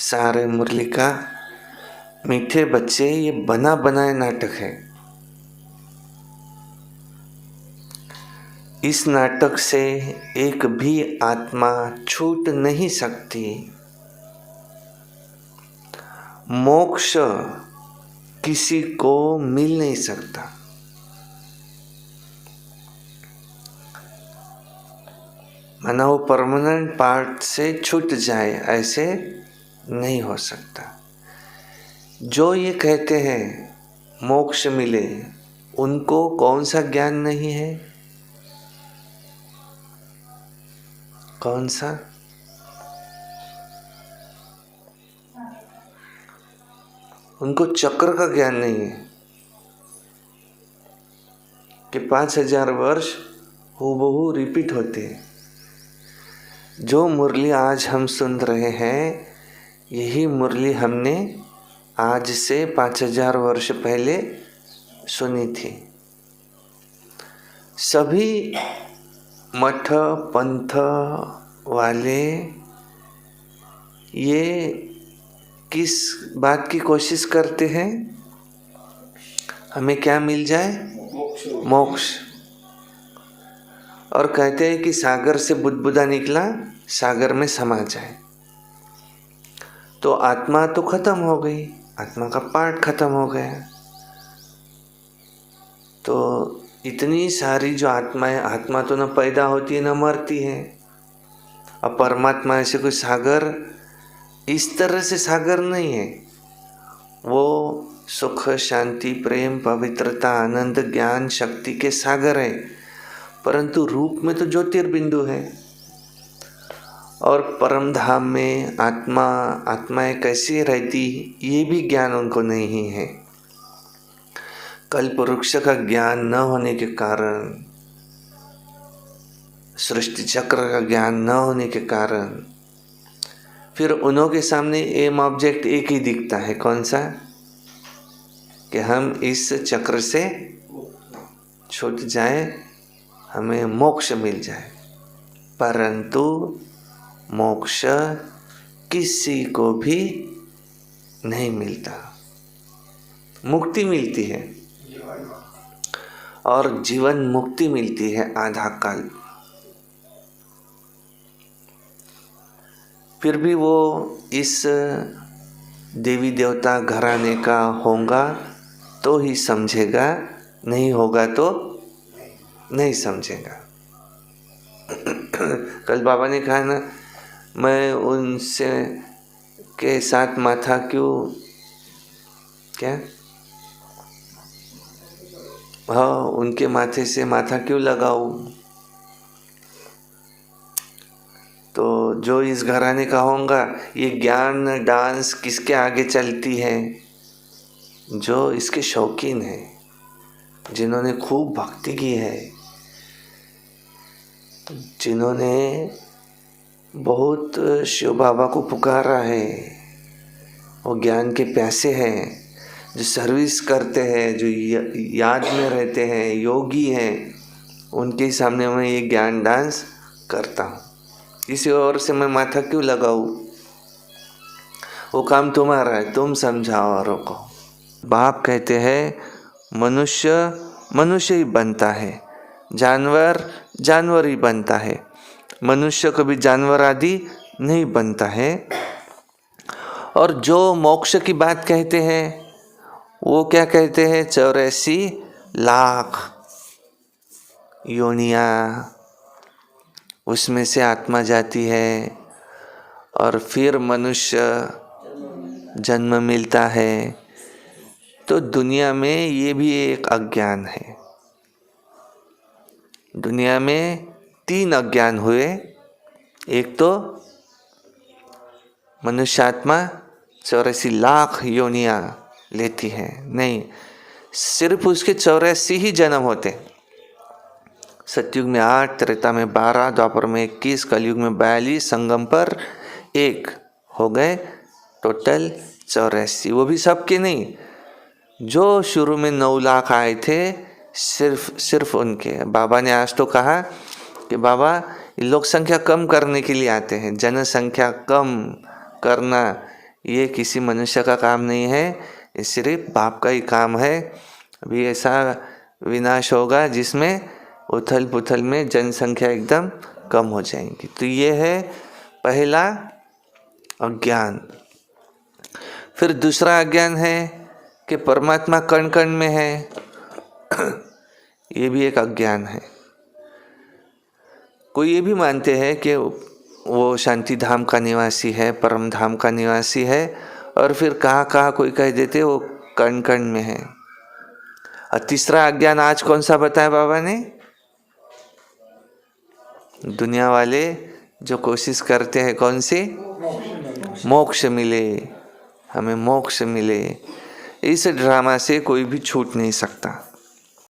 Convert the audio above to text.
सारे मुरली का मीठे बच्चे ये बना बनाए नाटक है। इस नाटक से एक भी आत्मा छूट नहीं सकती। मोक्ष किसी को मिल नहीं सकता। माना वो परमानेंट पार्ट से छूट जाए, ऐसे नहीं हो सकता। जो ये कहते हैं मोक्ष मिले, उनको कौन सा ज्ञान नहीं है? कौन सा? उनको चक्र का ज्ञान नहीं है कि 5000 वर्ष हूबहू रिपीट होते हैं। जो मुरली आज हम सुन रहे हैं, यही मुरली हमने आज से 5000 वर्ष पहले सुनी थी। सभी मठ पंथ वाले ये किस बात की कोशिश करते हैं? हमें क्या मिल जाए? मोक्ष। और कहते हैं कि सागर से बुदबुदा निकला, सागर में समा जाए। तो आत्मा तो खत्म हो गई, आत्मा का पार्ट खत्म हो गया। तो इतनी सारी जो आत्माएं, आत्मा तो न पैदा होती है न मरती है। अब परमात्मा ऐसे कोई सागर, इस तरह से सागर नहीं है। वो सुख शांति प्रेम पवित्रता आनंद ज्ञान शक्ति के सागर है, परंतु रूप में तो ज्योतिर्बिंदु है। और परम धाम में आत्माएं कैसी रहती, ये भी ज्ञान उनको नहीं है। कल्प वृक्ष का ज्ञान न होने के कारण, सृष्टि चक्र का ज्ञान न होने के कारण, फिर उन्हों के सामने एम ऑब्जेक्ट एक ही दिखता है। कौन सा? कि हम इस चक्र से छूट जाए, हमें मोक्ष मिल जाए। परंतु मोक्ष किसी को भी नहीं मिलता। मुक्ति मिलती है, और जीवन मुक्ति मिलती है आधा काल। फिर भी वो इस देवी देवता घराने का होगा तो ही समझेगा, नहीं होगा तो नहीं समझेगा। कल बाबा ने कहा ना, मैं उनसे के साथ माथा क्यों, क्या, हाँ, उनके माथे से माथा क्यों लगाऊं? तो जो इस घराने का होगा, ये ज्ञान डांस किसके आगे चलती है? जो इसके शौकीन है, जिन्होंने खूब भक्ति की है, जिन्होंने बहुत शिव बाबा को पुकारा है, वो ज्ञान के प्यासे हैं, जो सर्विस करते हैं, जो याद में रहते हैं, योगी हैं, उनके सामने मैं ये ज्ञान डांस करता हूँ। किसी और से मैं माथा क्यों लगाऊं? वो काम तुम्हारा है, तुम समझाओ औरों को। बाप कहते हैं मनुष्य मनुष्य ही बनता है, जानवर जानवर ही बनता है, मनुष्य कभी जानवर आदि नहीं बनता है। और जो मोक्ष की बात कहते हैं, वो क्या कहते हैं? 84 लाख योनियाँ, उसमें से आत्मा जाती है और फिर मनुष्य जन्म मिलता है। तो दुनिया में ये भी एक अज्ञान है। दुनिया में 3 अज्ञान हुए। एक तो मनुष्य आत्मा 84 लाख योनियाँ लेती है, नहीं, सिर्फ उसके 84 ही जन्म होते। सतयुग में 8, त्रेता में 12, द्वापर में 21, कलयुग में 42, संगम पर 1 हो गए, टोटल 84। वो भी सबके नहीं, जो शुरू में 9 लाख आए थे, सिर्फ उनके। बाबा ने आज तो कहा कि बाबा लोक संख्या कम करने के लिए आते हैं, जनसंख्या कम करना ये किसी मनुष्य का काम नहीं है, ये सिर्फ बाप का ही काम है। अभी ऐसा विनाश होगा जिसमें उथल पुथल में जनसंख्या एकदम कम हो जाएगी। तो ये है पहला अज्ञान। फिर दूसरा अज्ञान है कि परमात्मा कण कण में है। ये भी एक अज्ञान है। कोई ये भी मानते हैं कि वो शांति धाम का निवासी है, परम धाम का निवासी है, और फिर कहाँ कोई कह देते वो कण कण में है। और तीसरा अज्ञान आज कौन सा बताया बाबा ने? दुनिया वाले जो कोशिश करते हैं कौन सी? मोक्ष मिले, हमें मोक्ष मिले। इस ड्रामा से कोई भी छूट नहीं सकता।